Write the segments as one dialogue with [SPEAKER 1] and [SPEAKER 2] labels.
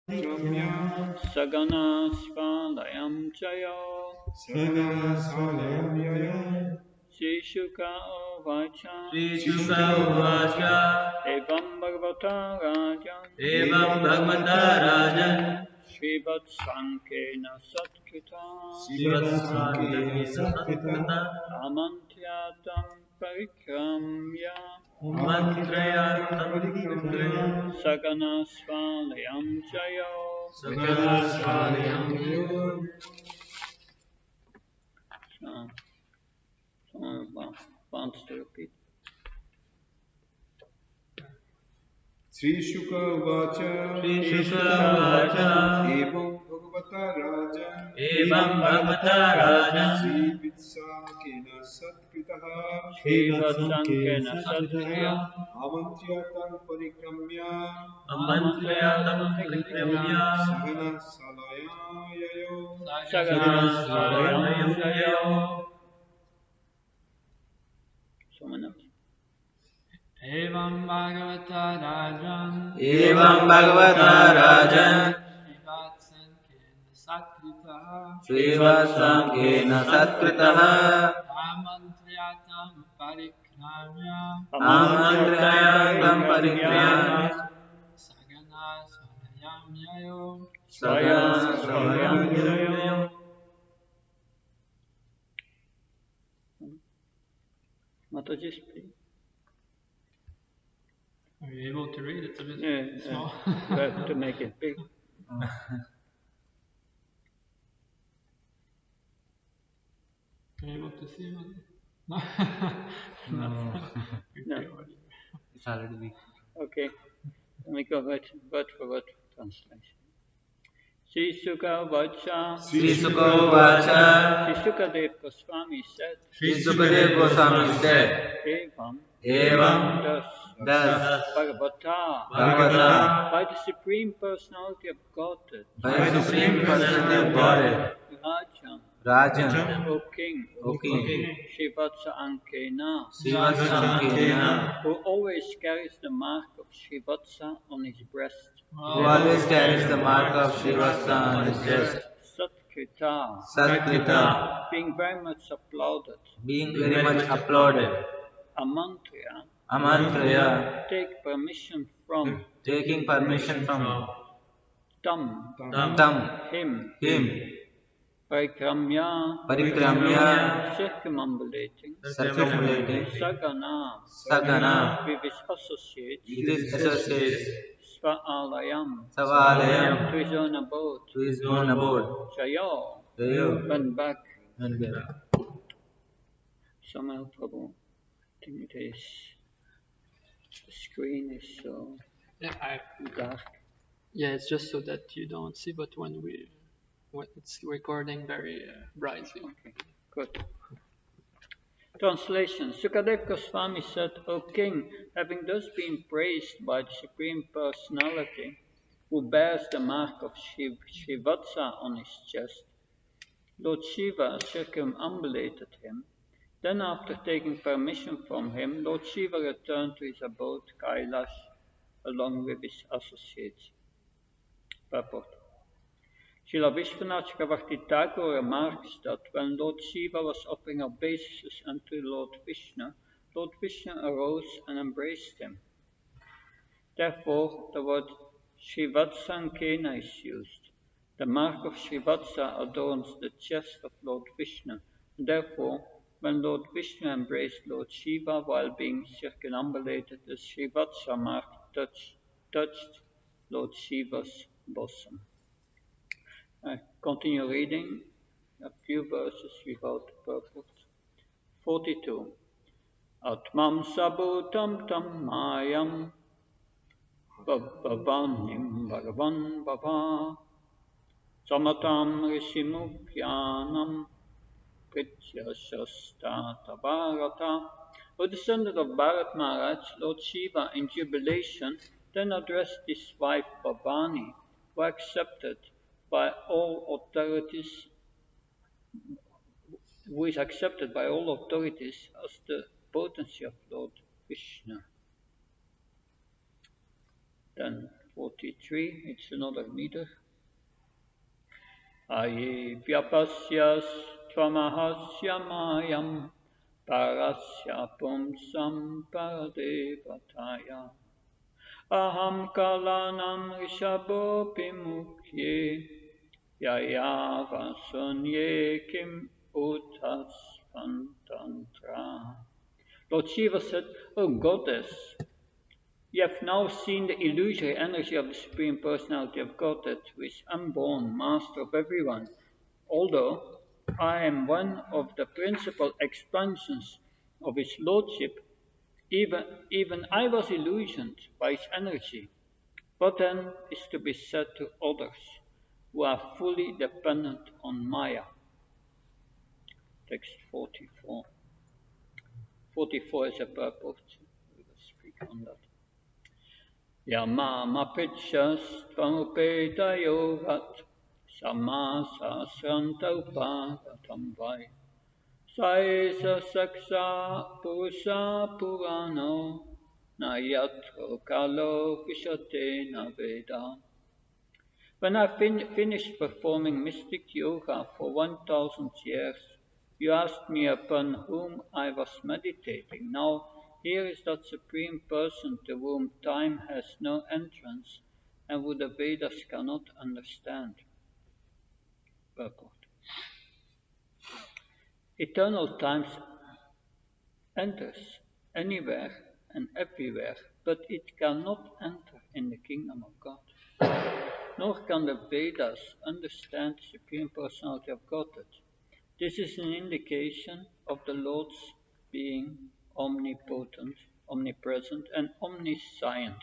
[SPEAKER 1] Parikamya
[SPEAKER 2] Sagana Svalayam Chayo
[SPEAKER 1] Sagana Salayam Yayo
[SPEAKER 2] Shishuka Uvacha
[SPEAKER 3] Shishuka Uvacha
[SPEAKER 2] Evam Bhagavata Rajan
[SPEAKER 3] Evam Bhagavata Rajan
[SPEAKER 2] Shrivat Sankena Satkita
[SPEAKER 3] Shivasankena Satkita
[SPEAKER 2] Amantyatam Parikramya
[SPEAKER 3] Amantrayatam Parikramya
[SPEAKER 2] Sagana Svalayam Chayo
[SPEAKER 3] Sagana Svalayam Yayo
[SPEAKER 2] Someone wants to repeat.
[SPEAKER 1] Sri Shuka Uvacha
[SPEAKER 3] Shishuka Uvacha
[SPEAKER 1] Evam Bhagavata Rajan
[SPEAKER 3] Evam Bhagavata Rajan
[SPEAKER 1] Sri Vitsankena Satkitaha
[SPEAKER 2] Shivatsankena Satkriya
[SPEAKER 1] Amantyatam Parikramya
[SPEAKER 3] Amantrayatam Parikramya
[SPEAKER 1] Sagana Salayam Yayo
[SPEAKER 2] Sagana Svalayam Chayo. Someone else.
[SPEAKER 4] Evam Bhagavata Rajan
[SPEAKER 3] Evam Bhagavata Rajan
[SPEAKER 4] Srivatsankena Satkritah
[SPEAKER 3] Srivatsankena Satkritaha
[SPEAKER 4] Amantriyatam Parikramya
[SPEAKER 3] Amantrayatam Parikramya
[SPEAKER 4] Sagana Svalayam Yayo
[SPEAKER 3] Sagana Svalayam Yayo
[SPEAKER 2] Mataji, please.
[SPEAKER 4] Are you able to read? It's a bit small.
[SPEAKER 2] You have to make it big.
[SPEAKER 4] Are you able to see it? No.
[SPEAKER 2] No.
[SPEAKER 3] It's already big.
[SPEAKER 2] Okay. Let me go word for word translation. Sri Sukha Vacha.
[SPEAKER 3] Sri Sukha Vacha
[SPEAKER 2] Sri Sukadev Goswami said.
[SPEAKER 3] Sri Sukadev Goswami said
[SPEAKER 2] Evam.
[SPEAKER 3] Evam
[SPEAKER 2] Thus. Bhagavata.
[SPEAKER 3] Bhagavata
[SPEAKER 2] By the Supreme Personality of Godhead.
[SPEAKER 3] by the Supreme Personality of Godhead
[SPEAKER 2] Rajan.
[SPEAKER 3] Rajan
[SPEAKER 2] O King.
[SPEAKER 3] O King
[SPEAKER 2] Shivatsa Ankena.
[SPEAKER 3] Shivasankena
[SPEAKER 2] Who always carries the mark of Shivatsa on his breast.
[SPEAKER 3] who always carries the mark of Shivasa on his chest
[SPEAKER 2] Satkrita.
[SPEAKER 3] Satkrita
[SPEAKER 2] Being very much applauded.
[SPEAKER 3] being very much applauded
[SPEAKER 2] Amantriya.
[SPEAKER 3] Amantraya
[SPEAKER 2] Take permission from.
[SPEAKER 3] taking permission from
[SPEAKER 2] Tam.
[SPEAKER 3] Tam
[SPEAKER 2] Him.
[SPEAKER 3] him
[SPEAKER 2] Parikramya.
[SPEAKER 3] Parikramya
[SPEAKER 2] Circumambulating.
[SPEAKER 3] circumambulating
[SPEAKER 2] Sagana.
[SPEAKER 3] Sagana
[SPEAKER 2] With his associates.
[SPEAKER 3] with his associates
[SPEAKER 2] Svaalayam.
[SPEAKER 3] Savalayam
[SPEAKER 2] To his own abode.
[SPEAKER 3] to his own abode
[SPEAKER 2] Jayo.
[SPEAKER 3] Jayo
[SPEAKER 2] Went back.
[SPEAKER 3] and
[SPEAKER 2] Somehow trouble. I think it is. The screen is so dark.
[SPEAKER 4] Yeah, it's just so that you don't see, but when it's recording very brightly.
[SPEAKER 2] Okay, good. Translation. Sukadev Goswami said, O King, having thus been praised by the Supreme Personality, who bears the mark of Shivatsa on his chest, Lord Shiva circumambulated him. Then, after taking permission from him, Lord Shiva returned to his abode, Kailash, along with his associates. Purport. Srila Vishwanath Chakravarti Thakur remarks that when Lord Shiva was offering obeisances unto Lord Vishnu arose and embraced him. Therefore, the word Shivatsankena is used. The mark of Shivatsa adorns the chest of Lord Vishnu. Therefore, when Lord Vishnu embraced Lord Shiva while being circumambulated, the Shivatsa mark touched Lord Shiva's bosom. I continue reading a few verses without purport. 42. Atmam sabhutam tam mayam bhavanim bhagavan bhava samatam rishimukyanam prityashasta tavarata. O descendant of Bharat Maharaj, Lord Shiva in jubilation then addressed his wife Bhavani, who accepted by all authorities, who is accepted by all authorities as the potency of Lord Vishnu. Then 43, it's another meter. Aye vyapasya tvamahasya mayam parasya pumsam paradevataya. Aham kalanam rishabhopi mukhye yaya vasunye kim utas pantantra. Lord Shiva said, O goddess, you have now seen the illusory energy of the Supreme Personality of Godhead, who is unborn, master of everyone. Although I am one of the principal expansions of his lordship, even I was illusioned by his energy. What then is to be said to others who are fully dependent on Maya? Text 44. 44 is a purport. We will speak on that. Yama pitchas tvamupeta yogat samasa srantaupatam vai. Saisa saksa purusa purano na yatro kalo vishate na veda. When I finished performing mystic yoga for 1000 years, you asked me upon whom I was meditating. Now, here is that Supreme Person to whom time has no entrance and who the Vedas cannot understand. Purport. Eternal time enters anywhere and everywhere, but it cannot enter in the kingdom of God. Nor can the Vedas understand the Supreme Personality of Godhead. This is an indication of the Lord's being omnipotent, omnipresent, and omniscient.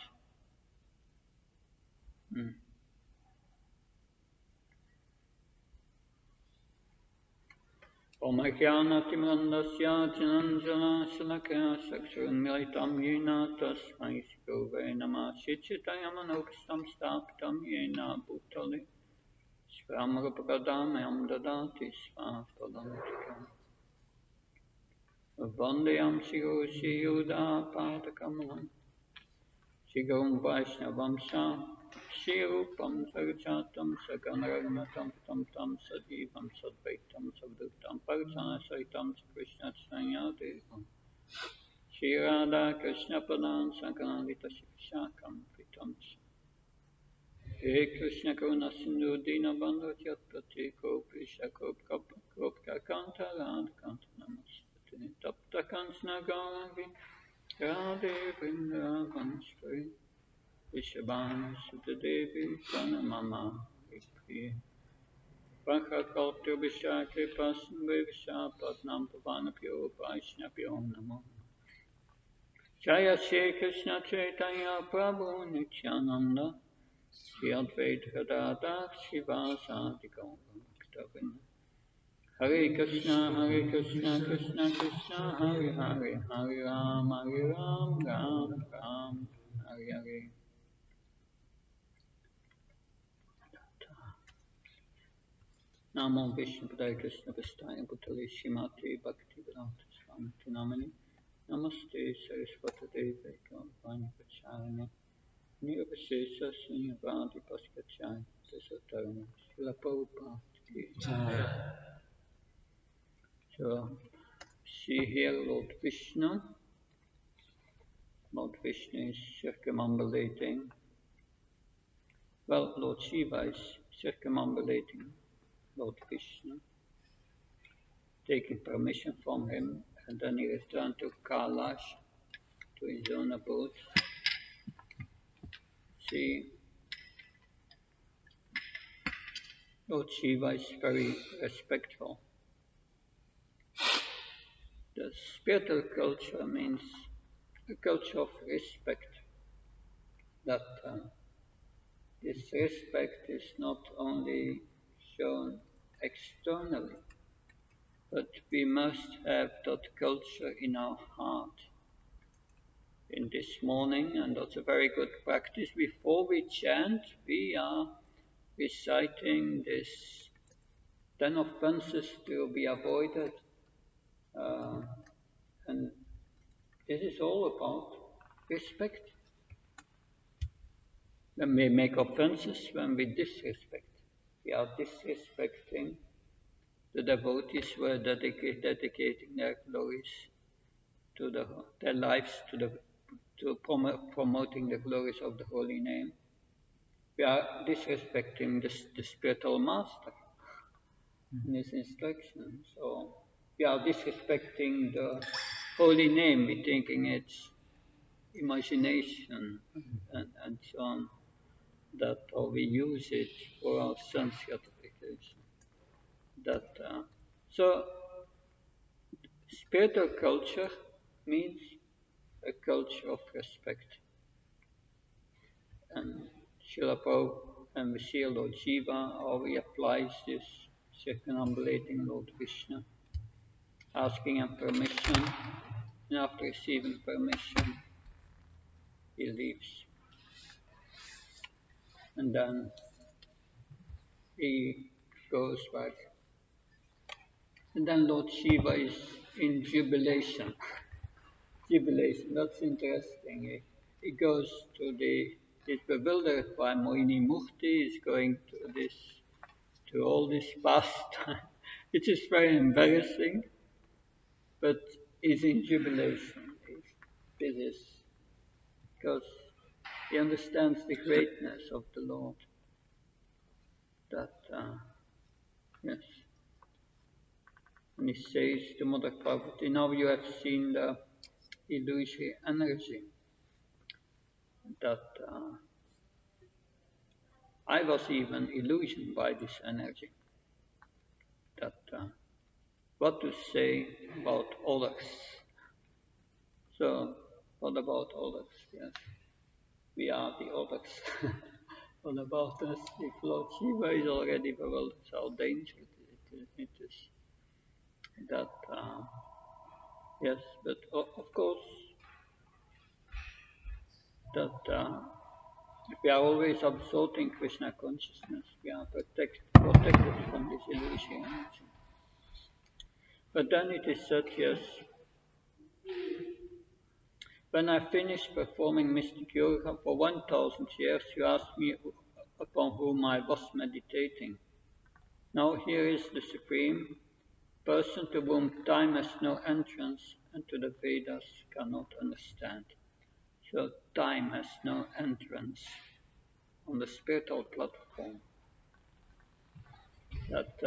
[SPEAKER 2] Omajnanatimrandasya jananjana shalakaya sakshurunmilitam yena tasmai shikove namah shichitayamanokstam stapitam yena bhutale Svamrupagadamyam dadati svapadantikam Vandeyam Shigo Shiyuda Padakamalam Shigom Vaishnavam Sham Shirupam Sarjatam Saganaragnatam Tam Tam Sadivam Sadvaitam Savdutam Parjana Saitam Krishna Sanyadevam Shirada Krishna Padan Sankanandita Shivashakam Vitam He Krishna Karuna Sindhu Dina Bandhu Jatpati Kopi Shakop Kopka Kanta Rad Kanta Namaste Tapta Kansna Gauri Radhe Vrindavan Shri Vishabhanu Sutadevi Pranamama Priya Vakha Kalptu Vishakri Pasan Vishapadnam Pavanapyo Vaishnapyo Namo Jaya Shri Krishna Chaitanya Prabhu Nityananda Shri Advaita Gadadhar Shivasadi Gaura Bhaktavinda Hare Krishna, Krishna Krishna, Hare Hare, Hare Ram, Ram, Hare Hare. Namo Vishnu Padaya Krishna Vistaya Bhutale Shimati Bhakti Vedanta Swami Namani Namaste Saraswati Devi Gauravani Pacharani Nirvashesha Sunyavadi Paskachai Tasatarana Srila Prabhupada. So, see here Lord Vishnu. Lord Vishnu is circumambulating. Well, Lord Shiva is circumambulating Lord Vishnu, taking permission from him, and then he returned to Kailash, to his own abode. See, Lord Shiva is very respectful. The spiritual culture means a culture of respect, that this respect is not only shown externally, but we must have that culture in our heart. In this morning, and that's a very good practice, before we chant, we are reciting this 10 offenses to be avoided. And this is all about respect. When we make offenses, when we disrespect, we are disrespecting the devotees who are dedicating their glories to their lives to promoting the glories of the holy name. We are disrespecting the spiritual master in his instructions. So we are disrespecting the holy name. We're thinking it's imagination and so on. That or we use it for our sense gratification. That so spiritual culture means a culture of respect. And Srila Prabhupada and we see Lord Jiva how he applies this circumambulating Lord Krishna, asking him permission, and after receiving permission, he leaves. And then he goes back. And then Lord Shiva is in jubilation. Jubilation, that's interesting. He goes to he's bewildered by Moini Mukti, he's going to all this pastime, which is very embarrassing, but he's in jubilation. This is because he understands the greatness of the Lord. That, yes. And he says to Mother Parvati, now you have seen the illusory energy that I was even illusioned by this energy. That what to say about others. So, what about others? Yes, we are the others. What about us? If Lord Shiva is already bewildered, how dangerous it is. That, yes, but of course, that if we are always absorbed in Krishna consciousness, we are protected from this illusion. But then it is said, yes, when I finished performing mystic yoga for 1000 years, you asked me upon whom I was meditating. Now here is the Supreme person to whom time has no entrance and to the Vedas cannot understand. So time has no entrance on the spiritual platform. That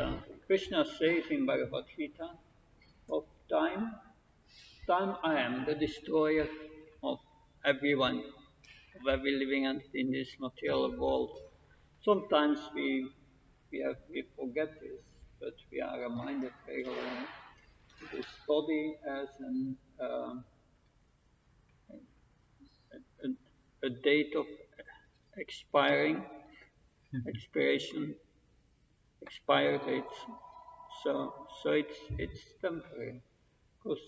[SPEAKER 2] Krishna says in Bhagavad Gita, of time I am the destroyer of everyone, of every living entity in this material world. Sometimes we forget this, but we are reminded regularly. This body as a date of expiration, expire dates. So it's temporary because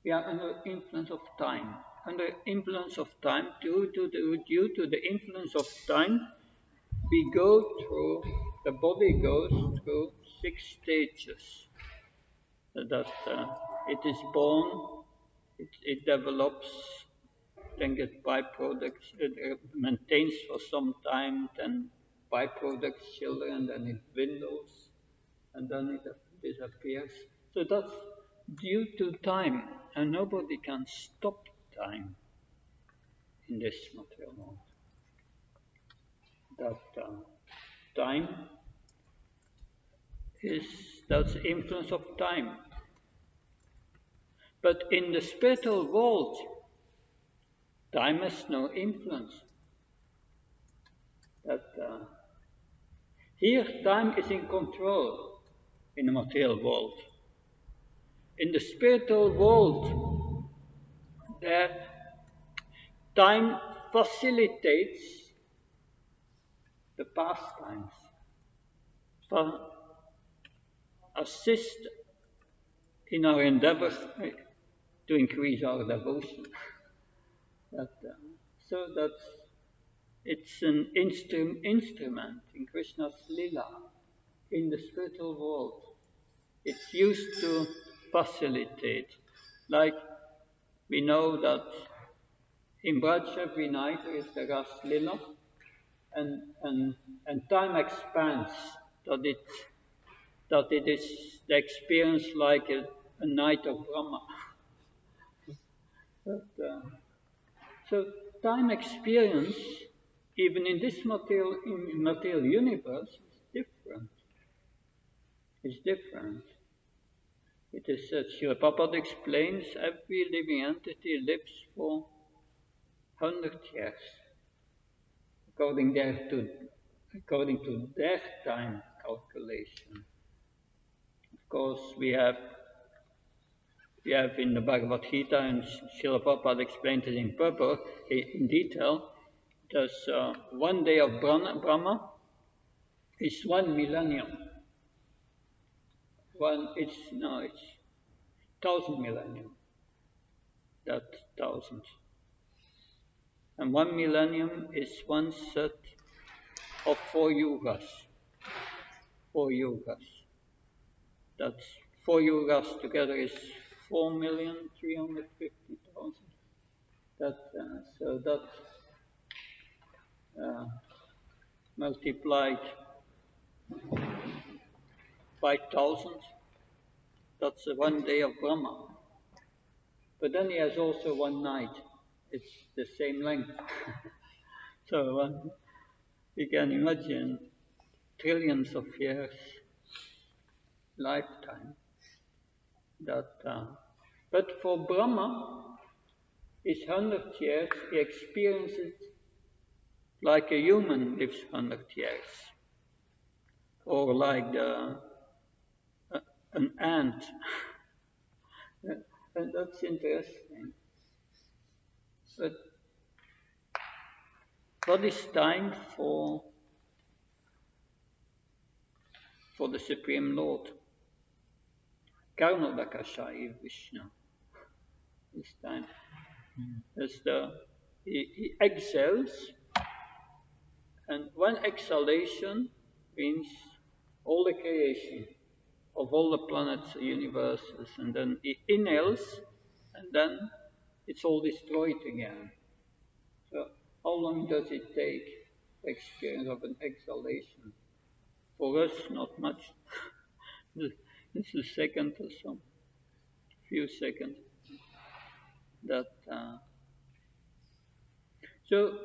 [SPEAKER 2] we are under influence of time. Under influence of time, due to the influence of time, the body goes through 6 stages. That it is born, it develops, then gets byproducts, it maintains for some time, then byproducts, children, then it dwindles, and then it disappears. So that's due to time, and nobody can stop time in this material world. That time that's the influence of time. But in the spiritual world, time has no influence. That here time is in control in the material world. In the spiritual world, there time facilitates the pastimes, assist in our endeavors to increase our devotion. So that's it's an instrument in Krishna's lila in the spiritual world. It's used to facilitate, like we know that in Braj every night there is the Ras Lila, and time expands, that it is the experience like a night of Brahma. But, so time experience, even in this material universe, is different. It's different. It is, as Srila Prabhupada explains, every living entity lives for 100 years, according to their time calculation. Of course, we have in the Bhagavad Gita, and Srila Prabhupada explained it in purport, in detail. There's 1 day of Brahma is 1 millennium. It's 1,000 millennium. That's 1,000. And 1 millennium is 1/3 of 4 yugas. 4 yugas. That's 4 yugas together is 4,350,000. So that multiplied by 1,000. That's 1 day of Brahma. But then he has also 1 night. It's the same length. So you can imagine trillions of years lifetime. But for Brahma, his 100 years, he experiences like a human lives 100 years, or like an ant. And that's interesting. But what is time for the Supreme Lord? Karnodakashayi Vishnu. This time. He exhales, and one exhalation means all the creation of all the planets, universes, and then he inhales, and then it's all destroyed again. So how long does it take the experience of an exhalation? For us, not much. It's a second or so, few seconds. So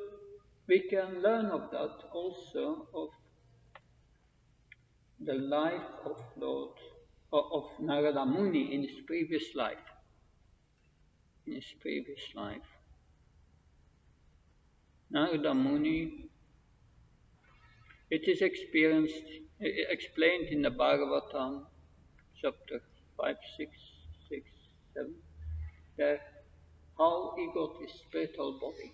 [SPEAKER 2] we can learn of that also of the life of Narada Muni in his previous life. Narada Muni, it is explained in the Bhagavatam, chapter 5, 6, 7, that how he got his spiritual body.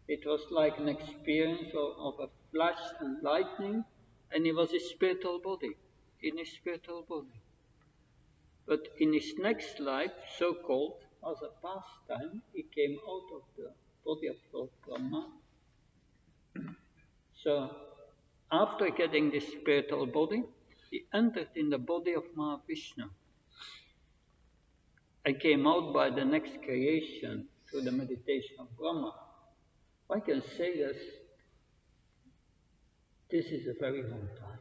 [SPEAKER 2] It was like an experience of a flash and lightning, and he was in his spiritual body. But in his next life, so-called, as a pastime, he came out of the body of Lord Brahma. So, after getting this spiritual body, he entered in the body of Mahavishnu and came out by the next creation through the meditation of Brahma. I can say this is a very long time.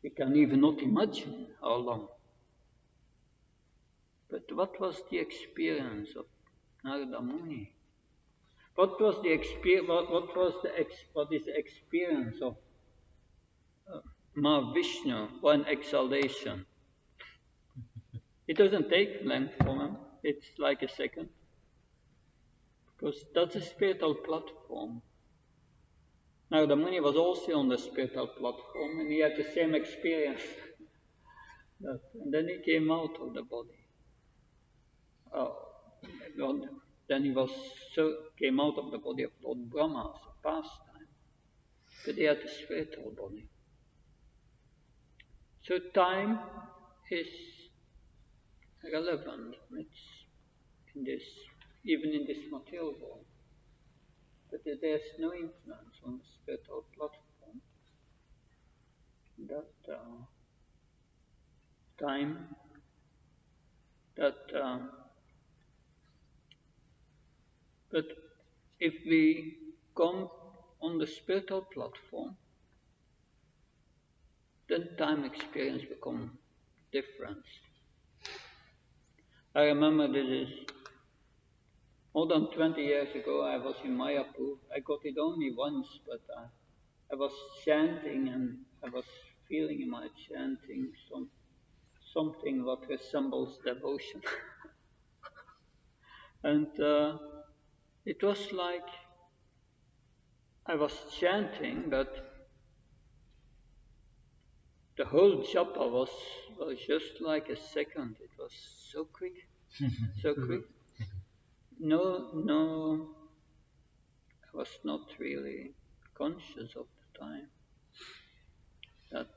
[SPEAKER 2] We can even not imagine how long. But what was the experience of Narada Muni? What is the experience of Mahavishnu, one exhalation? It doesn't take length for him, it's like a second. Because that's a spiritual platform. Narada Muni was also on the spiritual platform, and he had the same experience. And then he came out of the body. Then he came out of the body of Lord Brahma as a pastime. But he had a spiritual body. So time is relevant. It's even in this material world. But there's no influence on the spiritual platform. But if we come on the spiritual platform, then time experience become different. I remember this is more than 20 years ago. I was in Mayapur. I got it only once, but I was chanting and I was feeling in my chanting something what resembles devotion. And it was like I was chanting, but the whole japa was just like a second. It was so quick, so quick. No, I was not really conscious of the time. That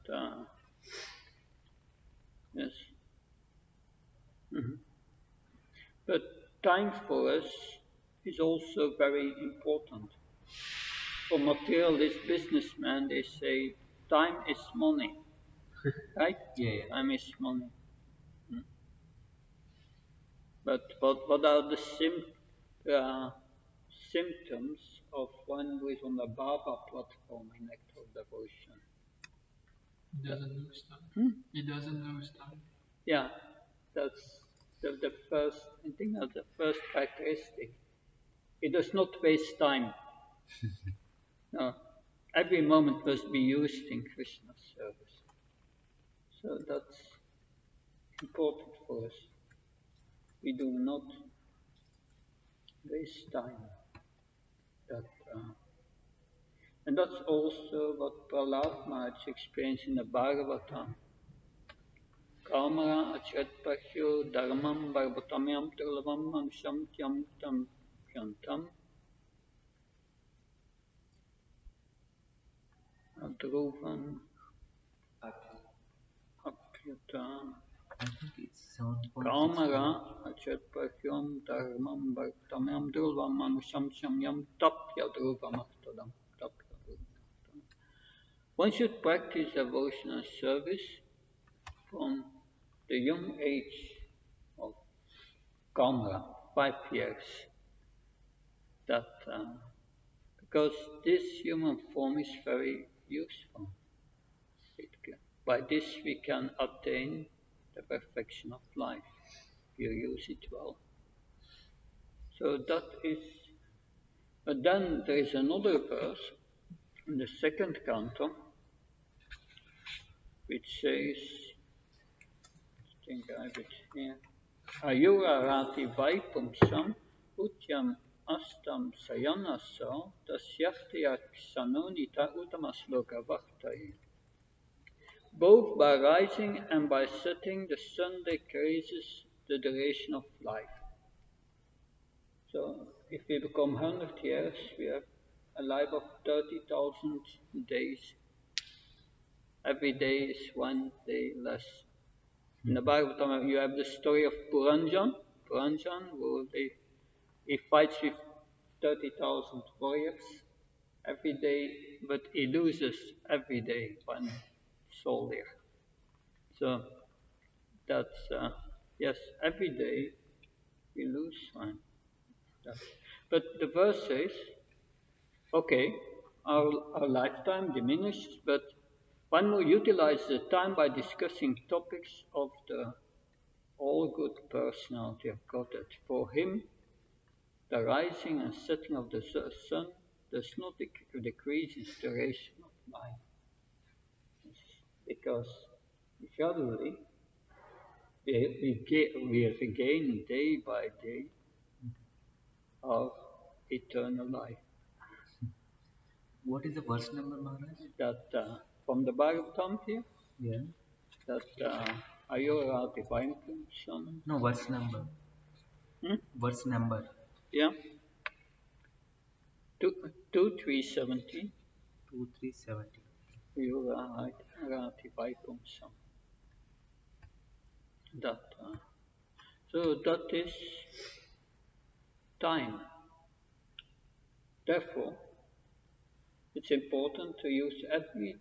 [SPEAKER 2] yes, Mhm. But time for us is also very important. For materialist businessmen, they say time is money, right?
[SPEAKER 3] Yeah.
[SPEAKER 2] Time is money. But what are the uh, symptoms of one who is on the Baba platform in act of devotion?
[SPEAKER 4] He doesn't lose time.
[SPEAKER 2] Hmm?
[SPEAKER 4] He doesn't lose time.
[SPEAKER 2] Yeah, that's the first, I think that's the first characteristic. He does not waste time. No, every moment must be used in Krishna's service. So that's important for us. We do not waste time. That, and that's also what Prahlad Maharaj explains in the Bhagavatam. Kamara achatpahyo dharmam bharvatamyam turlavam mansham tyam tam pyantam adruvam apyutam.
[SPEAKER 3] I think it's 7.6.
[SPEAKER 2] Kamara achatpahyam dharmam bharvatamyam turlavam mansham yam tapya dhruvamartadam. One should practice devotional service from the young age of Kamara, 5 years. That because this human form is very useful. By this we can attain the perfection of life. If you use it well. So that is. But then there is another verse in the second canto which says, I think I have it here. Ayurarati vaipumsam utyam astam sayanasa tasyartyak sanonita utamasloka vaktai. Both by rising and by setting, the sun decreases the duration of life. So if we become 100 years, we have a life of 30,000 days. Every day is 1 day less. In the Bhagavatam, you have the story of Puranjan, who he fights with 30,000 warriors every day, but he loses every day 1 soldier. So that's, yes, every day we lose 1. But the verse says, okay, our lifetime diminishes, but one will utilize the time by discussing topics of the all good personality of Godhead. For him, the rising and setting of the sun does not decrease its duration of life. Because gradually we regain day by day our eternal life.
[SPEAKER 3] What is the verse number, Maharaj?
[SPEAKER 2] That from the Bhagavatam here,
[SPEAKER 3] Yeah.
[SPEAKER 2] that Ayorati Vaimpunsam.
[SPEAKER 3] No, verse number. Verse number.
[SPEAKER 2] Yeah. 2370.
[SPEAKER 3] 2370.
[SPEAKER 2] Ayorati Vaipumsam. That. So that is time. Therefore, it's important to use every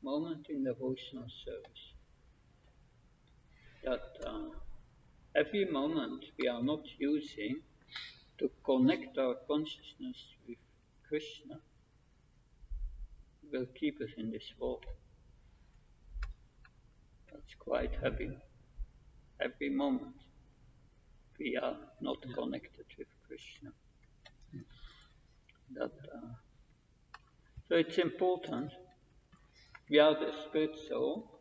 [SPEAKER 2] moment in devotional service. That every moment we are not using to connect our consciousness with Krishna, will keep us in this world. That's quite heavy. Every moment we are not connected with Krishna. So it's important. We are the spirit soul.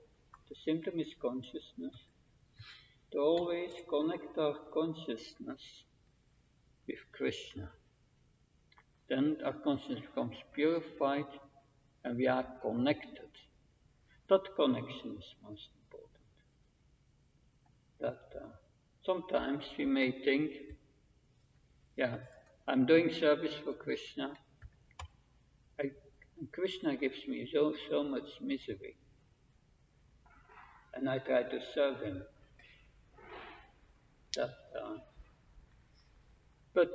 [SPEAKER 2] The symptom is consciousness. To always connect our consciousness with Krishna. Then our consciousness becomes purified and we are connected. That connection is most important. That sometimes we may think, I'm doing service for Krishna. Krishna gives me so much misery. And I try to serve him. But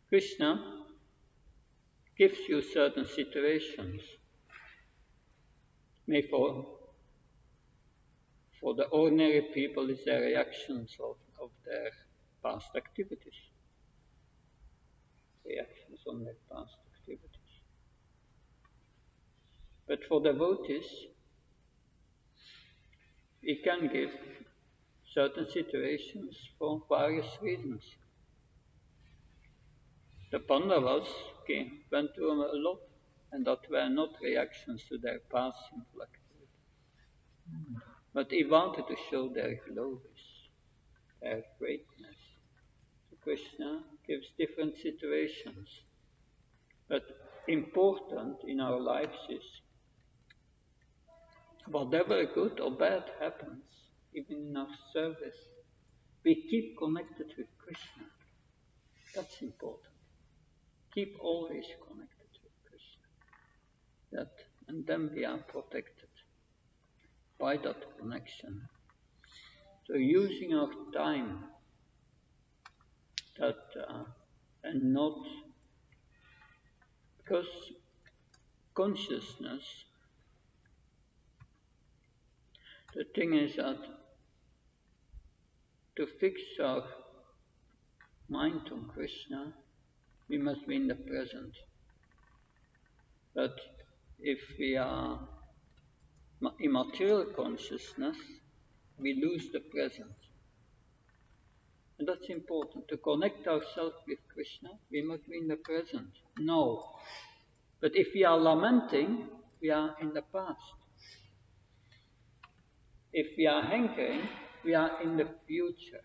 [SPEAKER 2] Krishna gives you certain situations. Maybe for the ordinary people, it's their reactions of their past activities. Reactions on their past activities. But for devotees, he can give certain situations for various reasons. The Pandavas went through a lot, and that were not reactions to their past sinful activities. But he wanted to show their glories, their greatness. So Krishna gives different situations. But important in our lives is whatever good or bad happens, even in our service, we keep connected with Krishna. That's important. Keep always connected with Krishna. And then we are protected by that connection. So using our time and not, because consciousness, the thing is that to fix our mind on Krishna, we must be in the present. But if we are in material consciousness, we lose the present. And that's important. To connect ourselves with Krishna, we must be in the present. No. But if we are lamenting, we are in the past. If we are hankering, we are in the future.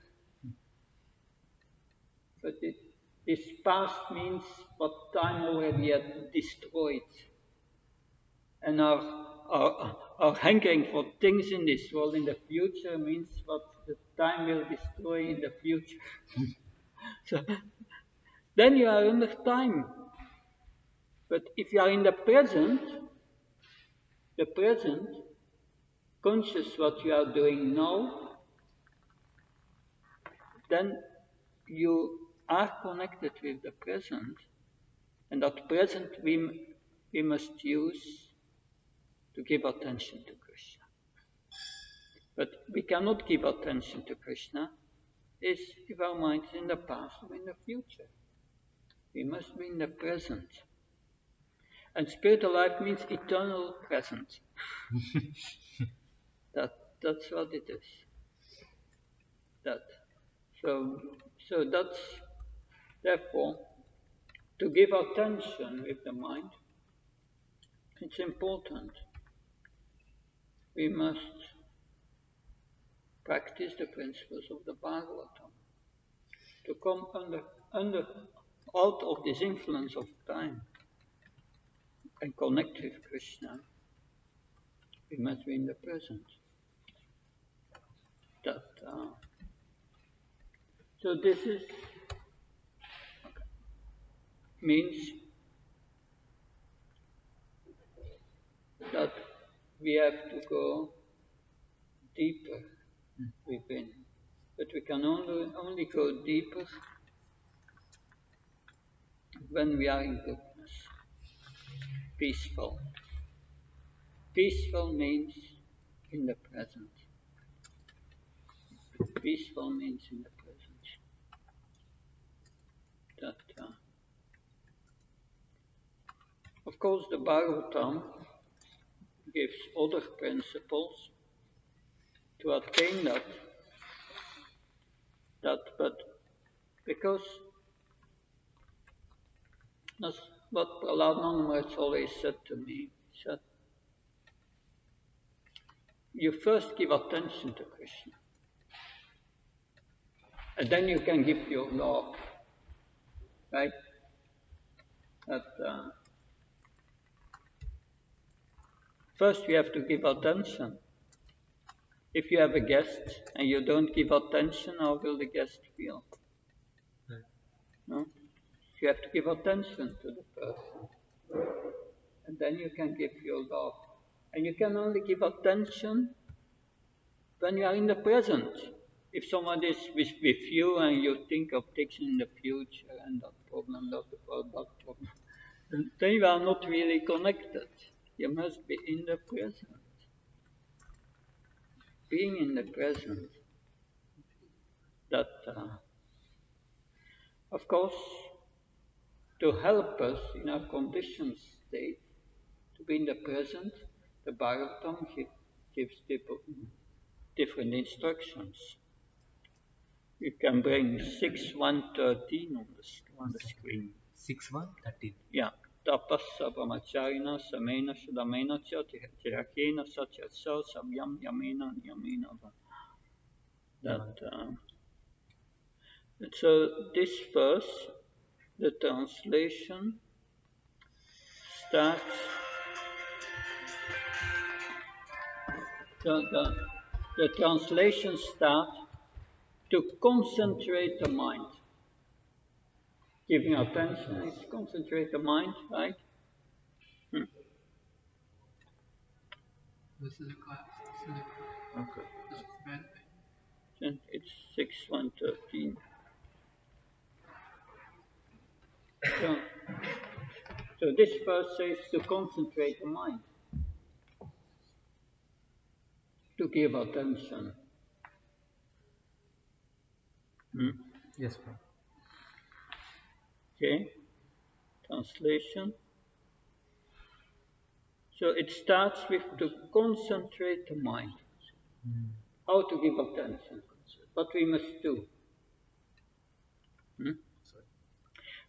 [SPEAKER 2] But this past means what time already had destroyed. And our hankering for things in this world in the future means what the time will destroy in the future. So then you are under time. But if you are in the present, conscious what you are doing now, then you are connected with the present, and that present we must use to give attention to Krishna. But we cannot give attention to Krishna if our mind is in the past or in the future. We must be in the present. And spiritual life means eternal present. That's what it is. So that's, therefore, to give attention with the mind, it's important. We must practice the principles of the Bhagavatam. To come out of this influence of time and connect with Krishna, we must be in the present. So this means that we have to go deeper within. But we can only go deeper when we are in goodness, peaceful. Peaceful means in the present. Peaceful means in the present. Of course, the Bhagavatam gives other principles to attain but because that's what Prahlad Maharaj always said to me. He said, you first give attention to Krishna, and then you can give your love, right? That first we have to give attention. If you have a guest and you don't give attention, how will the guest feel? No? You have to give attention to the person. And then you can give your love. And you can only give attention when you are in the present. If someone is with you and you think of things in the future and that problem, that problem, then you are not really connected. You must be in the present. Being in the present. That, of course, to help us in our conditioned state, to be in the present, the Bhagavatam gives different instructions. You can bring 6.1.13 on the screen.
[SPEAKER 3] 6.1.13.
[SPEAKER 2] Yeah. Tapassa brahmacharina samena shudamena cha tirakena satyatsa savyam yamena yamena. So this verse, the translation starts. The translation starts to concentrate the mind. Giving attention is concentrate the mind, right?
[SPEAKER 4] This is a class.
[SPEAKER 3] Okay.
[SPEAKER 4] This is bad.
[SPEAKER 2] And it's 6.1.13. So this verse says to concentrate the mind, to give attention.
[SPEAKER 3] Yes, ma'am.
[SPEAKER 2] Okay, translation. So it starts with to concentrate the mind. How to give attention, what we must do.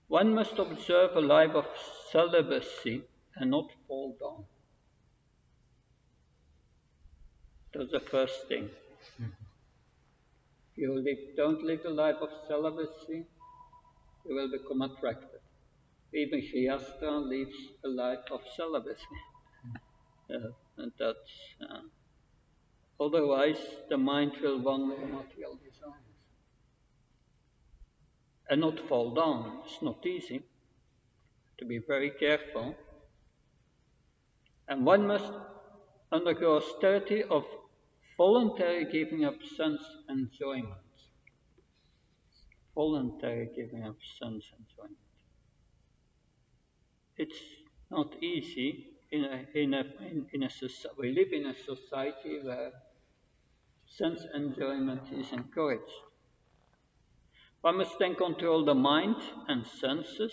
[SPEAKER 2] One must observe a life of celibacy and not fall down. That's the first thing. If you don't live a life of celibacy, you will become attracted. Even Shriastra lives a life of celibacy. And that's, otherwise, the mind will wander material desires. And not fall down. It's not easy. To be very careful. And one must undergo austerity of voluntary giving up sense enjoyment. Voluntary giving up sense enjoyment. It's not easy in a society. We live in a society where sense enjoyment is encouraged. One must then control the mind and senses.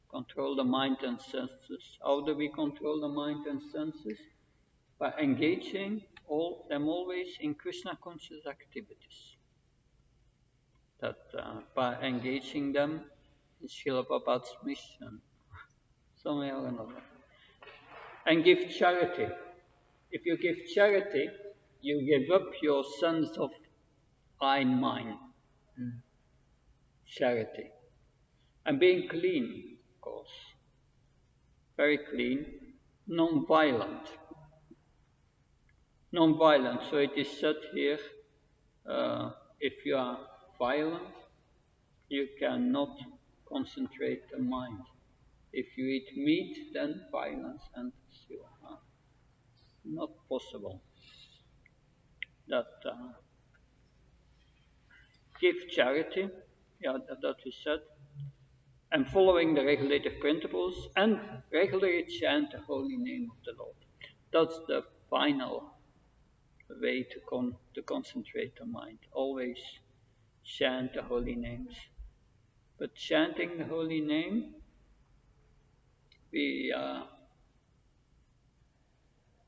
[SPEAKER 2] Control the mind and senses. How do we control the mind and senses? By engaging them always in Krishna conscious activities. That by engaging them in Srila Prabhupada's mission, some way or another. And give charity. If you give charity, you give up your sense of I and mine. Charity. And being clean, of course. Very clean, non-violent. Non-violent, so it is said here, if you are violent, you cannot concentrate the mind. If you eat meat, then violence enters you. Not possible. That give charity, yeah, that we said, and following the regulative principles, and regularly chant the holy name of the Lord. That's the final way to concentrate the mind. Always chant the holy names. But chanting the holy name, we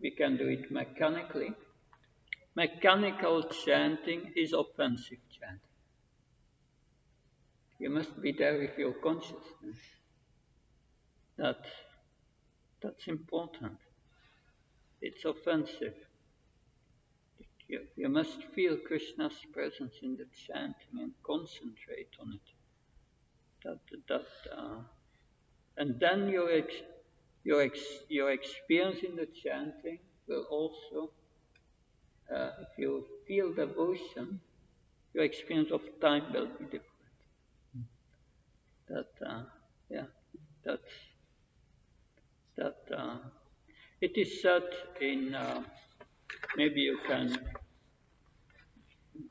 [SPEAKER 2] we can do it mechanically. Mechanical chanting is offensive chanting. You must be there with your consciousness. That's important. It's offensive. You must feel Krishna's presence in the chanting and concentrate on it. And then your experience in the chanting will also, if you feel devotion, your experience of time will be different. It is said in, maybe you can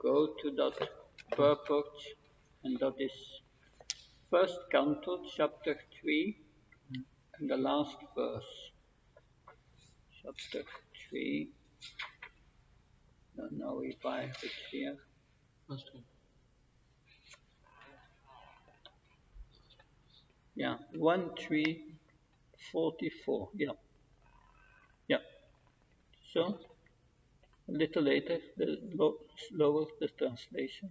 [SPEAKER 2] go to that purport, and that is first canto, chapter 3, and the last verse. Chapter 3, I don't know if I have it here. Yeah, 1, 3, 44. Yeah. So a little later, the lower the translation.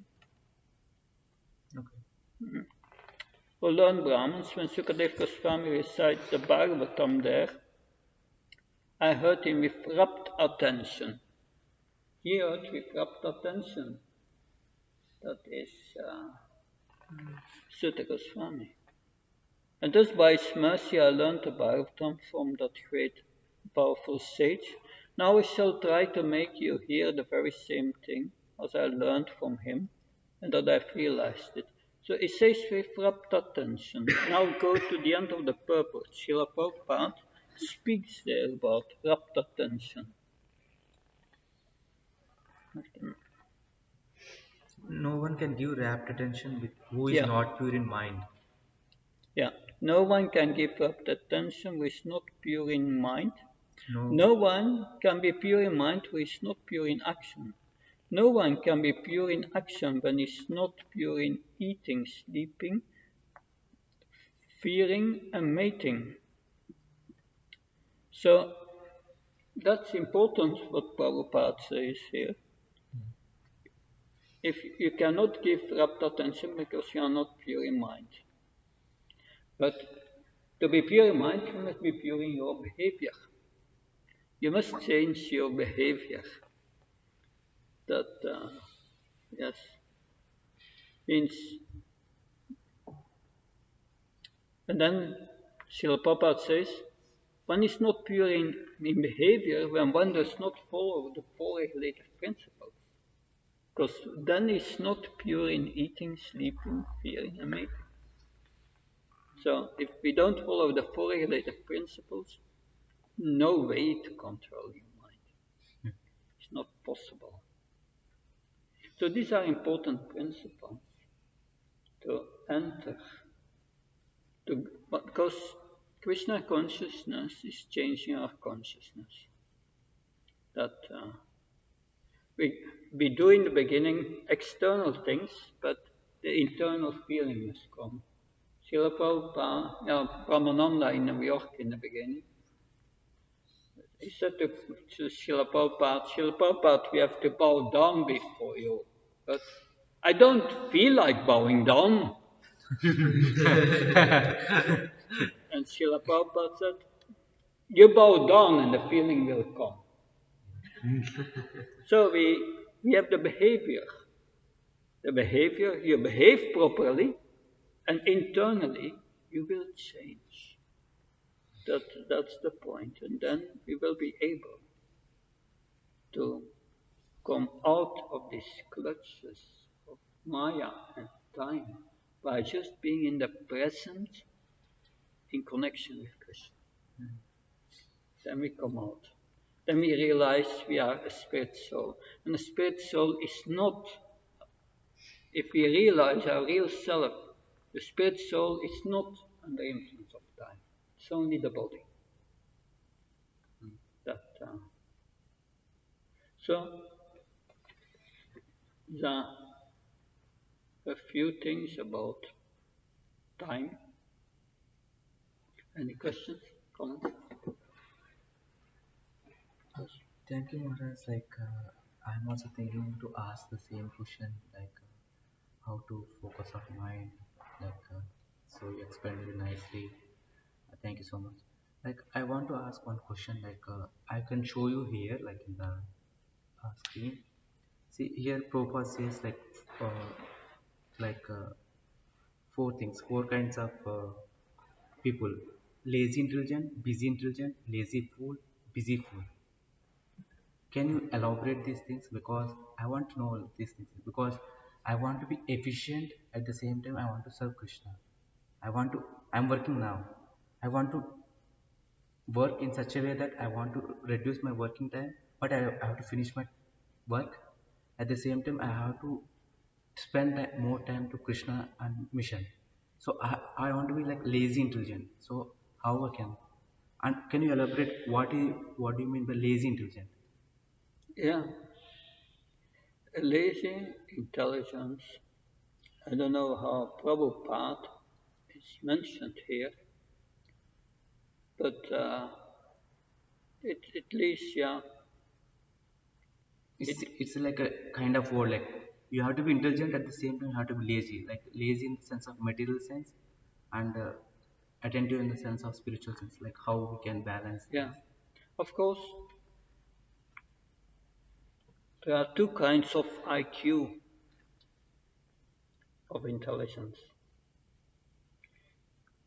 [SPEAKER 3] Okay.
[SPEAKER 2] For learned Brahmins, when Sukadeva Goswami recites the Bhagavatam there, I heard him with rapt attention. He heard with rapt attention. That is Sutta Goswami. And thus by his mercy I learned the Bhagavatam from that great powerful sage. Now I shall try to make you hear the very same thing as I learned from him, and that I've realized it. So it says with rapt attention. Now go to the end of the purport. Srila Prabhupada speaks there about rapt attention.
[SPEAKER 3] No one can give rapt attention with who is not pure in mind.
[SPEAKER 2] Yeah, no one can give rapt attention who is not pure in mind. No one can be pure in mind who is not pure in action. No one can be pure in action when he is not pure in eating, sleeping, fearing, and mating. So that's important what Prabhupada says here. If you cannot give rapt attention because you are not pure in mind. But to be pure in mind, you must be pure in your behavior. You must change your behavior. That, yes, means. And then Srila Prabhupada says, one is not pure in behavior when one does not follow the four regulative principles. Because then it's not pure in eating, sleeping, fearing, and mating. So if we don't follow the four regulative principles, no way to control your mind. It's not possible. So these are important principles to enter. Because Krishna consciousness is changing our consciousness. That we do in the beginning external things, but the internal feeling must come. Srila Prabhupada, Brahmananda in New York in the beginning, he said to Srila Prabhupada, we have to bow down before you. But I don't feel like bowing down. And Srila Prabhupada said, you bow down and the feeling will come. So we have the behavior. The behavior, you behave properly, and internally you will change. That's the point. And then we will be able to come out of these clutches of Maya and time by just being in the present in connection with Krishna. Then we come out. Then we realize we are a spirit soul. And a spirit soul is not, if we realize our real self, the spirit soul is not under influence of time. It's only the body. So, there are a few things about time. Any questions, comments? Yes.
[SPEAKER 3] Thank you, Maharaj. I'm also thinking to ask the same question, how to focus of mind. So you explained it nicely. Thank you so much. I want to ask one question. I can show you here, in the screen. See here, Prabhupada says like four things, four kinds of people: lazy intelligent, busy intelligent, lazy fool, busy fool. Can you elaborate these things? Because I want to know these things. Because I want to be efficient at the same time. I want to serve Krishna. I want to. I'm working now. I want to work in such a way that I want to reduce my working time, but I have to finish my work. At the same time, I have to spend more time to Krishna and mission. So I want to be like lazy intelligent. So how I can? And can you elaborate what do you mean by lazy intelligent?
[SPEAKER 2] Yeah. Lazy intelligence. I don't know how Prabhupada is mentioned here, but it at least, yeah,
[SPEAKER 3] It's like a kind of word, like you have to be intelligent at the same time you have to be lazy, like lazy in the sense of material sense, and attentive in the sense of spiritual sense, like how we can balance
[SPEAKER 2] yeah.
[SPEAKER 3] things.
[SPEAKER 2] Of course, there are two kinds of IQ of intelligence.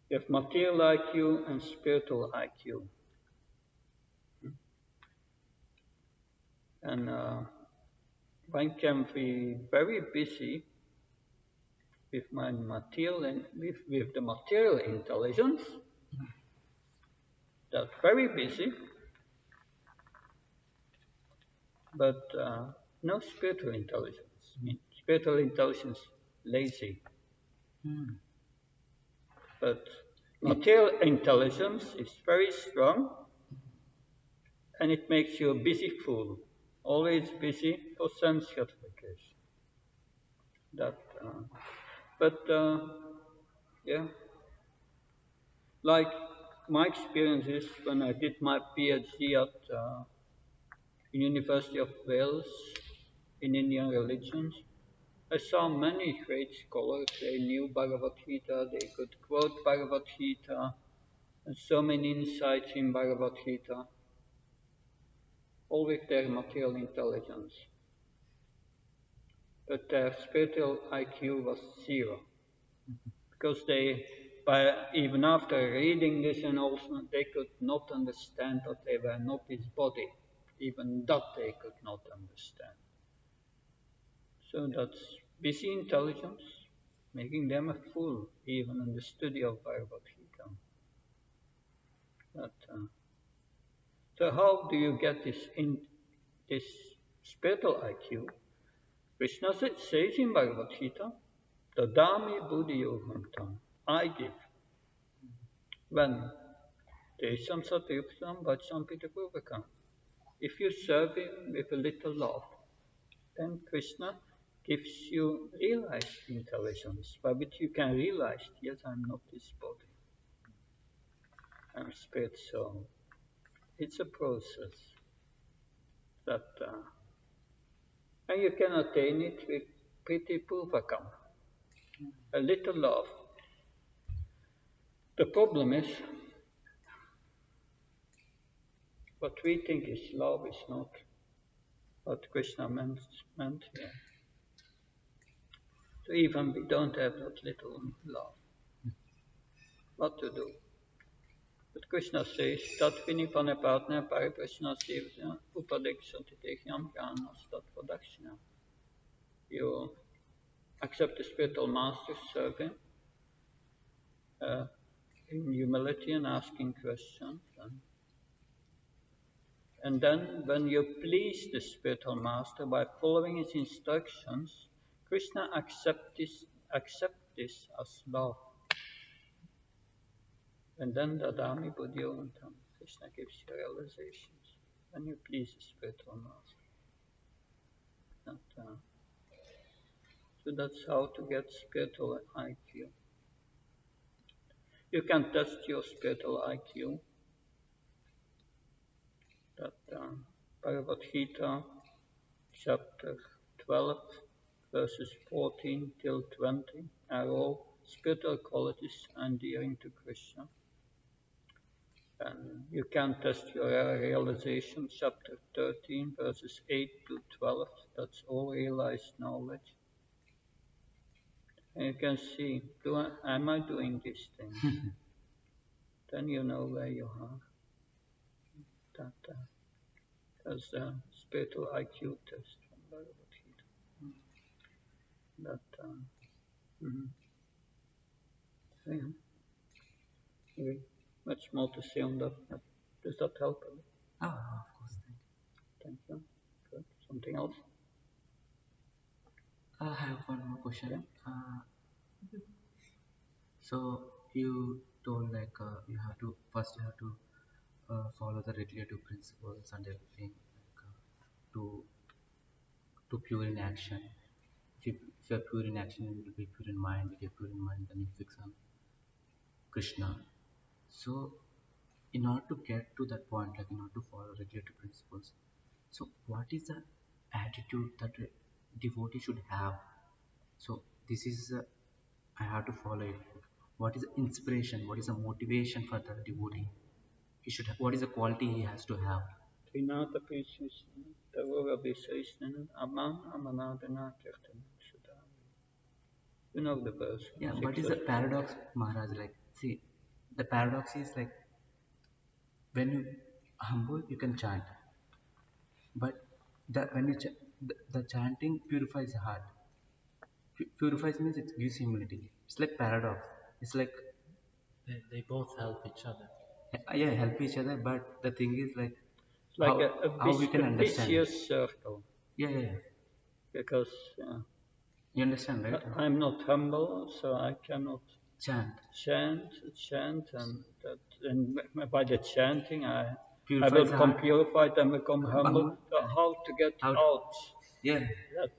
[SPEAKER 2] You have material IQ and spiritual IQ. And one can be very busy with my material and with the material intelligence, that's very busy, but no spiritual intelligence. I mean, spiritual intelligence, lazy,
[SPEAKER 3] Hmm.
[SPEAKER 2] but
[SPEAKER 3] It,
[SPEAKER 2] material intelligence is very strong and it makes you a busy fool, always busy for sense gratification. That, but yeah, like my experience is when I did my PhD at University of Wales in Indian religions, I saw many great scholars. They knew Bhagavad Gita, they could quote Bhagavad Gita, and so many insights in Bhagavad Gita, all with their material intelligence. But their spiritual IQ was zero, because they, by even after reading this and also, they could not understand that they were not this body. Even that they could not understand. So that's busy intelligence, making them a fool, even in the study of Bhagavad Gita. But, so how do you get this spiritual IQ? Krishna says in Bhagavad Gita, Dadami buddhi yogamtam, I give. When Tesham satyuptam vacham pitapurvakam. If you serve him with a little love, then Krishna gives you realized intelligence, by which you can realize, yes, I'm not this body, I'm spirit soul. It's a process that, and you can attain it with pretty purvakam, a little love. The problem is, what we think is love is not what Krishna meant here. So even we don't have that little love, what to do? But Krishna says, Tat vinipane partner pariprashna sivya upadekshati techyam jnanas tat vadakshina. You accept the spiritual master, serve him uh, in humility and asking questions. And then when you please the spiritual master by following his instructions, Krishna accept this as love. And then Dadami Buddhyogantam, Krishna gives you realizations when you please the spiritual master. So that's how to get spiritual IQ. You can test your spiritual IQ. That Bhagavad Gita, chapter 12, verses 14 till 20, are all spiritual qualities endearing to Krishna. And you can test your realization, chapter 13, verses 8 to 12. That's all realized knowledge. And you can see, am I doing these things? Then you know where you are. That's a spiritual IQ test from Bhagavad Gita. Mhm. Yeah. Okay. Much more to say on that. Does that help?
[SPEAKER 3] Oh, of course.
[SPEAKER 2] Thank you. Good. Something else?
[SPEAKER 3] I have one more question.
[SPEAKER 2] Yeah.
[SPEAKER 3] So you told like you have to follow the regulative principles and everything like, to pure in action. If you're pure in action, you will be pure in mind. If you're pure in mind, then you fix on Krishna. So in order to get to that point, like in order to follow regulative principles, so what is the attitude that a devotee should have? So this is I have to follow it. What is the inspiration? What is the motivation for the devotee? He should have, what is the quality he has to have?
[SPEAKER 2] Trinata Pishisna, Tarora Bishisna, Aman Amanadana Kirtan Sudami. You know the verse.
[SPEAKER 3] Yeah, but is the paradox, Maharaj? Like, see, the paradox is like when you humble, you can chant, but when you the chanting purifies the heart. Purifies means it gives humility. It's like paradox. It's like
[SPEAKER 5] They both help each other.
[SPEAKER 3] yeah, help each other. But the thing is like
[SPEAKER 2] It's like
[SPEAKER 3] how we can
[SPEAKER 2] a
[SPEAKER 3] understand.
[SPEAKER 2] vicious circle.
[SPEAKER 3] Yeah.
[SPEAKER 2] Because
[SPEAKER 3] You understand, right?
[SPEAKER 2] I'm not humble, so I cannot
[SPEAKER 3] Chant.
[SPEAKER 2] chant, and by the chanting, I
[SPEAKER 3] Purifies
[SPEAKER 2] will
[SPEAKER 3] the
[SPEAKER 2] come
[SPEAKER 3] heart.
[SPEAKER 2] purified and become humble. How to get out?
[SPEAKER 3] Yeah.
[SPEAKER 2] That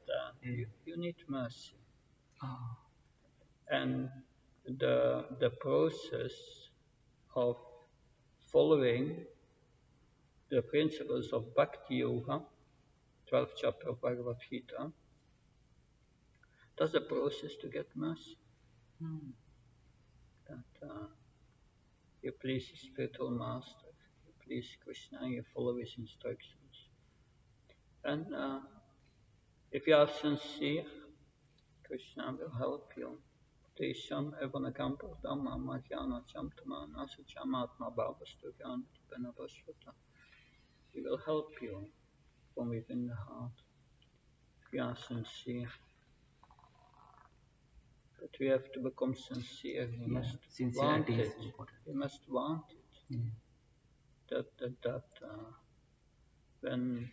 [SPEAKER 2] you need mercy,
[SPEAKER 3] Oh.
[SPEAKER 2] and the process of following the principles of Bhakti Yoga, 12th chapter of Bhagavad Gita, that's the process to get mercy. That you please the spiritual master, you please Krishna, you follow his instructions. And if you are sincere, Krishna will help you. Tesham evanagam dhamma majnana chamtama nasuchamatma bhavastu jnanapanavasvata. He will help you from within the heart. If you are sincere. But we have to become sincere. We must want it. We must want it. That when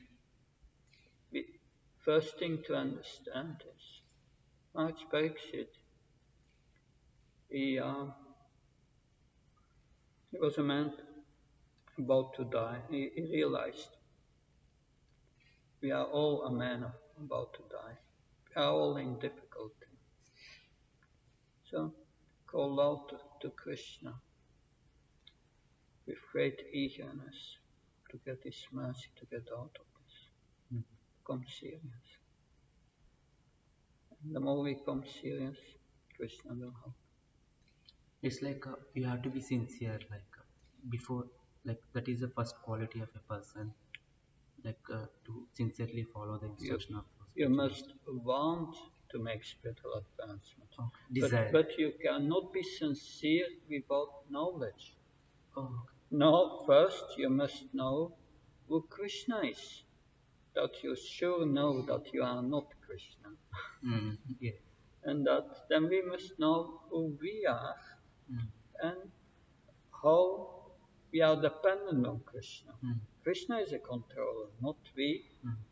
[SPEAKER 2] we first thing to understand is Maharaj Pariksit. He was a man about to die. He realized we are all a man about to die. We are all in difficulty. So call out to Krishna with great eagerness to get his mercy, to get out of this. Become serious. And the more we become serious, Krishna will help.
[SPEAKER 3] It's like you have to be sincere, like before, like that is the first quality of a person, like to sincerely follow the instruction of
[SPEAKER 2] you must want to make spiritual advancement.
[SPEAKER 3] Desire.
[SPEAKER 2] But you cannot be sincere without knowledge.
[SPEAKER 3] Oh.
[SPEAKER 2] No, first you must know who Krishna is. That you sure know that you are not Krishna.
[SPEAKER 3] Yeah.
[SPEAKER 2] And that then we must know who we are and how we are dependent on Krishna. Krishna is a controller, not we.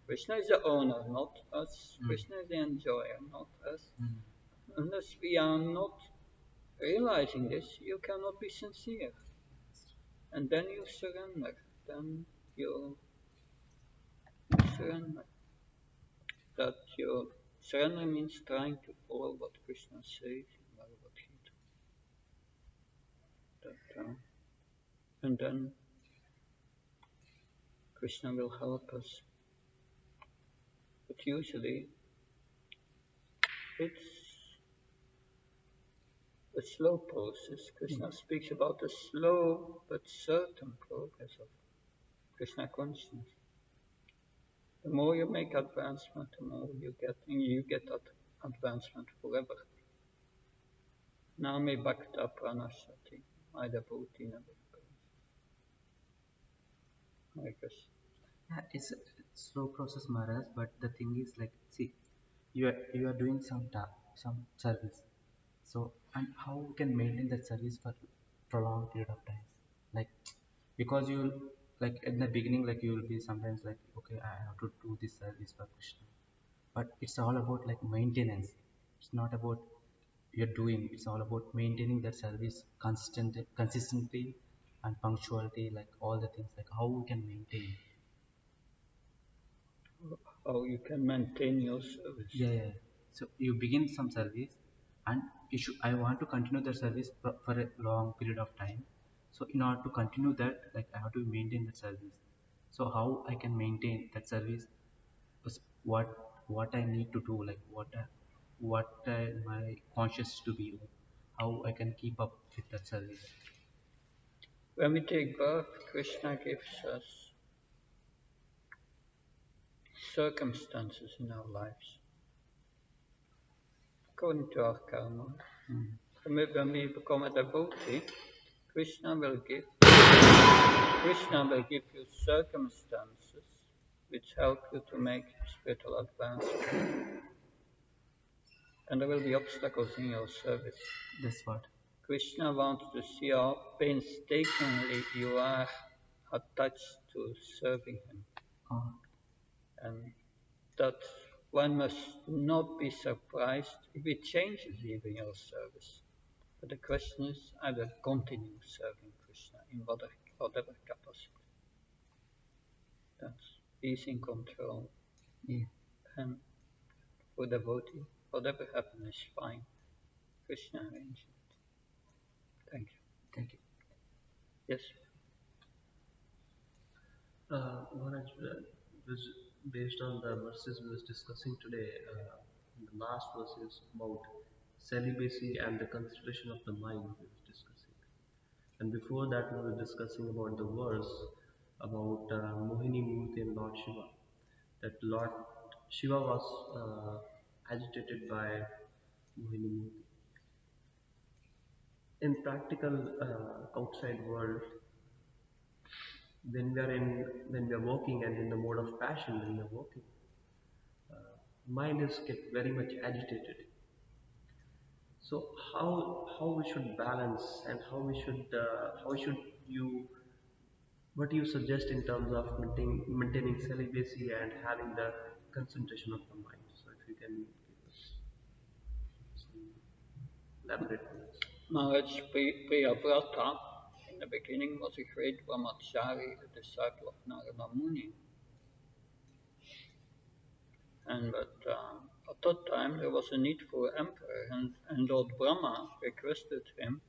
[SPEAKER 2] Krishna is the owner, not us. Krishna is the enjoyer, not us. Unless we are not realizing this, you cannot be sincere. And then you surrender. Then you surrender. That your surrender means trying to follow what Krishna says in Bhagavad Gita. And then Krishna will help us. But usually it's a slow process. Krishna speaks about a slow but certain progress of Krishna consciousness. The more you make advancement, the more you get, and you get that advancement forever. Nami Bhakta Pranashati, my devotee never fails. Hare Krishna.
[SPEAKER 3] Yeah, it's a slow process, Maharaj. But the thing is, like, see, you are doing some service. So, and how you can maintain that service for prolonged period of time? Like, because you like in the beginning, like you will be sometimes like, okay, I have to do this service for Krishna. But it's all about like maintenance. It's not about you're doing. It's all about maintaining that service consistently and punctuality, like all the things, like how we can maintain.
[SPEAKER 2] How you can maintain your service.
[SPEAKER 3] Yeah. So you begin some service, and you should. I want to continue the service for a long period of time. So in order to continue that, like I have to maintain the service. So how I can maintain that service? is what I need to do, like what my conscious to be, how I can keep up with that service.
[SPEAKER 2] When we take birth, Krishna gives us circumstances in our lives according to our karma. When we become a devotee, Krishna will give you circumstances which help you to make spiritual advancement. And there will be obstacles in your service.
[SPEAKER 3] That's what.
[SPEAKER 2] Krishna wants to see how painstakingly you are attached to serving him.
[SPEAKER 3] uh,
[SPEAKER 2] And that one must not be surprised if it changes even your service. But the question is, I will continue serving Krishna in whatever capacity. That's he's in control.
[SPEAKER 3] yeah.
[SPEAKER 2] And for devotee, whatever happens is fine. Krishna arranges it. Thank you.
[SPEAKER 3] Thank you.
[SPEAKER 2] Yes.
[SPEAKER 6] Maharaj, was based on the verses we was discussing today. The last verse is about celibacy and the concentration of the mind we was discussing. And before that, we were discussing about the verse about Mohini Murti and Lord Shiva. That Lord Shiva was agitated by Mohini Murti. In practical outside world, when we are working and in the mode of passion, when we are working, mind is get very much agitated. So how we should balance, and how should you, what do you suggest in terms of maintaining celibacy and having the concentration of the mind? So if you can give us some elaborate on this.
[SPEAKER 2] Maharaj Priyavrata in the beginning was a great brahmachari, a disciple of Narada Muni. And at that time there was a need for an emperor, and Lord Brahma requested him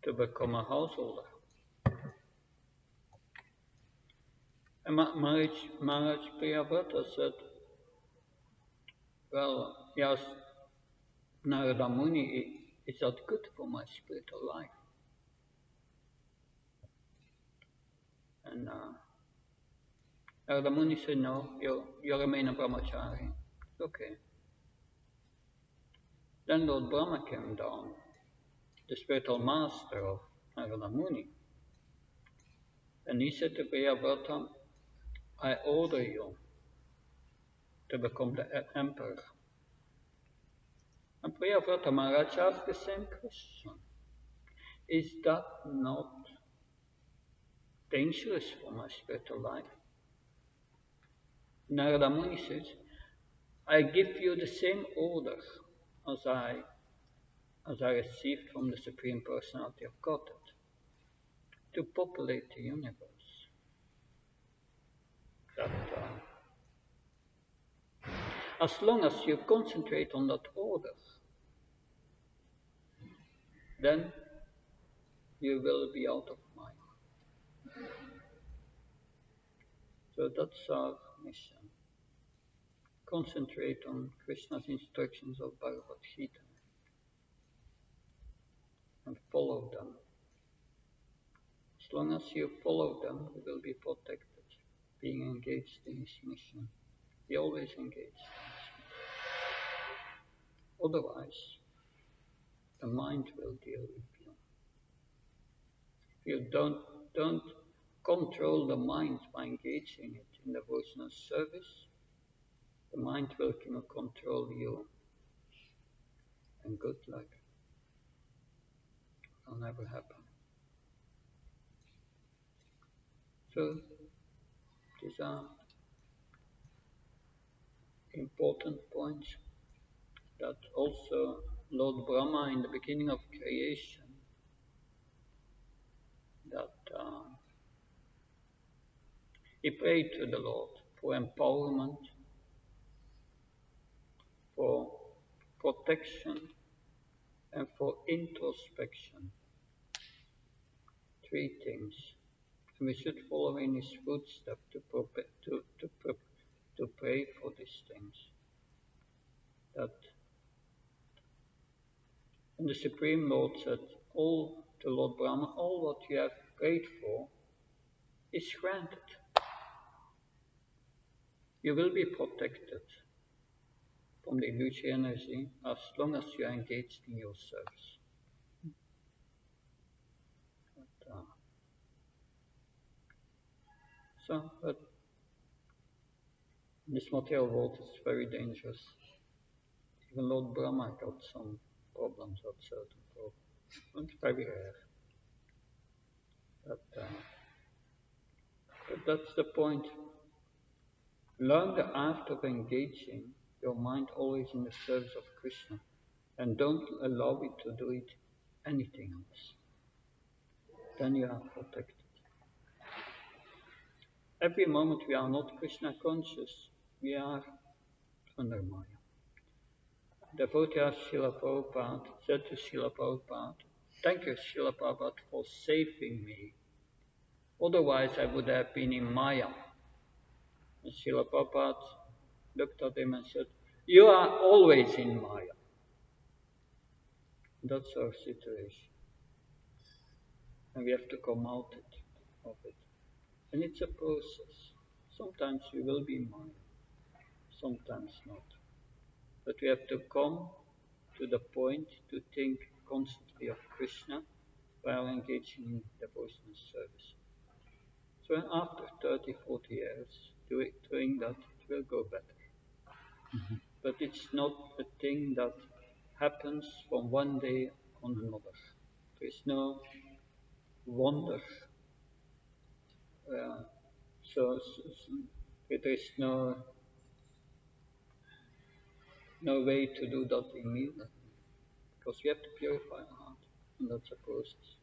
[SPEAKER 2] to become a householder. And Maharaj Priyavrata said, well, yes, Narada Muni is not good for my spiritual life. And Narada Muni said, no, you remain a brahmachari. It's okay. Then Lord Brahma came down, the spiritual master of Narada Muni. And he said to Priyavrata, I order you to become the emperor. And Priyavrata Maharaj asked the same question. Is that not dangerous for my spiritual life? Narada Muni says, I give you the same order as I received from the Supreme Personality of Godhead to populate the universe. That as long as you concentrate on that order, then you will be out of mind. So that's our mission. Concentrate on Krishna's instructions of Bhagavad Gita and follow them. As long as you follow them, you will be protected, being engaged in his mission. Be always engaged. Otherwise, the mind will deal with you. If you don't control the mind by engaging it in devotional service, the mind will control you. And good luck. It will never happen. So these are important points that also Lord Brahma in the beginning of creation, that he prayed to the Lord for empowerment, for protection, and for introspection. Three things. And we should follow in his footsteps to pray for these things. That and the Supreme Lord said, all to Lord Brahma, all what you have prayed for is granted. You will be protected from the illusory energy as long as you are engaged in your service. But this material world is very dangerous. Even Lord Brahma got some problems, got certain problems. It's very rare. But that's the point. Learn the art of engaging your mind always in the service of Krishna, and don't allow it to do it anything else. Then you are protected. Every moment we are not Krishna conscious, we are under Maya. Devotee Srila Prabhupada said to Srila Prabhupada, "Thank you, Srila Prabhupada, for saving me. Otherwise I would have been in Maya." And Srila Prabhupada looked at him and said, "You are always in Maya." That's our situation. And we have to come out of it. And it's a process. Sometimes we will be in Maya, sometimes not. But we have to come to the point to think constantly of Krishna while engaging in devotional service. So after 30, 40 years doing that, it will go better. But it's not a thing that happens from one day on another. There is no wonder. So there is no way to do that immediately. Because you have to purify your heart, and that's a process.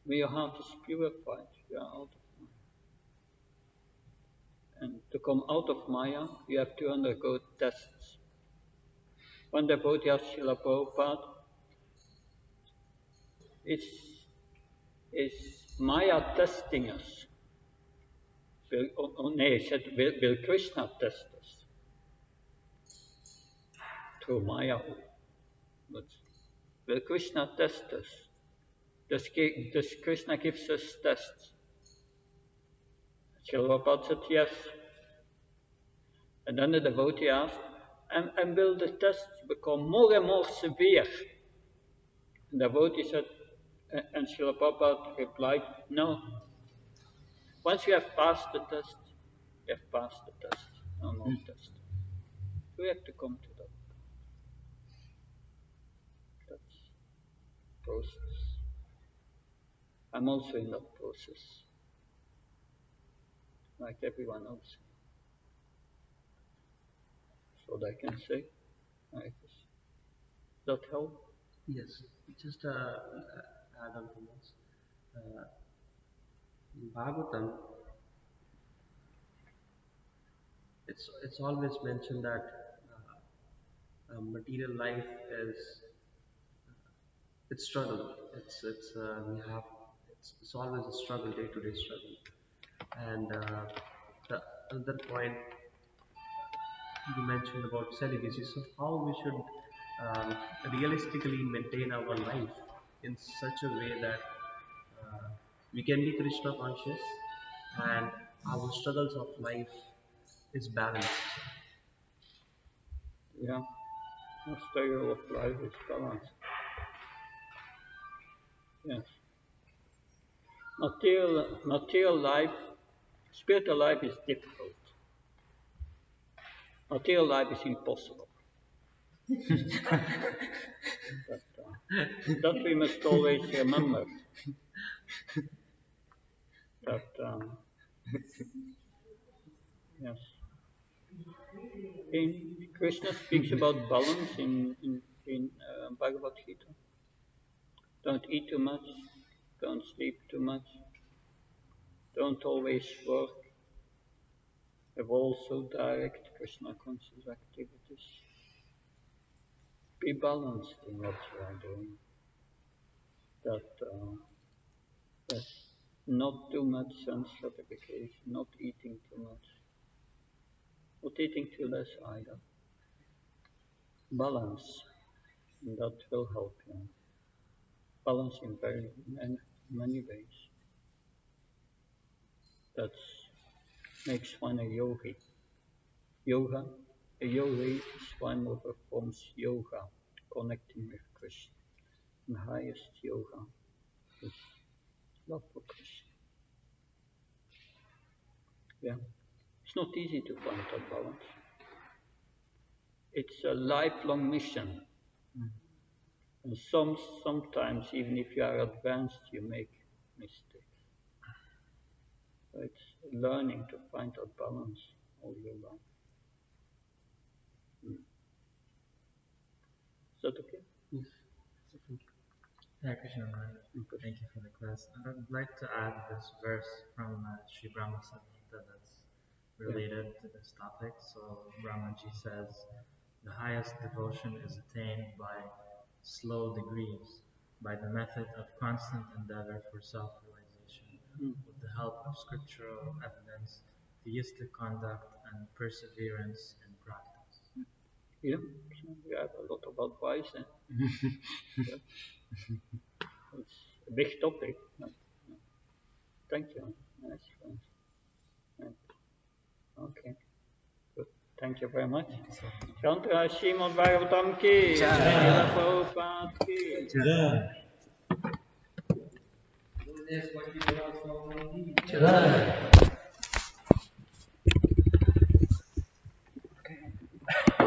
[SPEAKER 2] When your heart is purified, you are out of Maya. And to come out of Maya, you have to undergo tests. One devotee asked Srila Prabhupada, is Maya testing us? He said, will Krishna test us? Through Maya. But will Krishna test us? Does Krishna give us tests? Srila Prabhupada said yes. And then the devotee asked, and will the tests become more and more severe? And the devotee said, and Srila Prabhupada replied, no. Once you have passed the test, you have passed the test. No more test. So we have to come to that. That's process. I'm also in that process, like everyone else. That's what I can say. Right. Does that help?
[SPEAKER 6] Yes, just add on to this. In Bhagavatam, it's always mentioned that material life is it's struggle. It's always a struggle, day-to-day struggle, and a another point you mentioned about celibacy. So how we should realistically maintain our life in such a way that we can be Krishna conscious and our struggles of life is balanced.
[SPEAKER 2] Yeah, the struggle of life is balance. Yes. Material life, spiritual life is difficult. Material life is impossible. That we must always remember. That yes. Krishna speaks about balance in Bhagavad Gita. Don't eat too much. Don't sleep too much. Don't always work. Have also direct Krishna conscious activities. Be balanced in what you are doing. That not too much sense gratification, not eating too much, not eating too less either. Balance, and that will help you. Balance in very many ways. That makes one a yogi. A yogi is one who performs yoga, connecting with Krishna. The highest yoga is love for Krishna. Yeah, it's not easy to find that balance. It's a lifelong mission. And sometimes, even if you are advanced, you make mistakes. So it's learning to find that balance all your life. Is that okay?
[SPEAKER 6] Yes.
[SPEAKER 5] Yeah, Krishna Maharaj. Thank you for the class. I'd like to add this verse from Sri Brahma Samhita that's related to this topic. So Brahmaji says, the highest devotion is attained by slow degrees, by the method of constant endeavor for self-realization, with the help of scriptural evidence, theistic conduct, and perseverance in practice.
[SPEAKER 2] Yeah, so we have a lot of advice. Yeah. It's a big topic. Thank you. Nice. Okay. Good. Thank you very much. Chantra Srimad Bhagavatam ki. Srila Prabhupada ki.
[SPEAKER 3] Jai.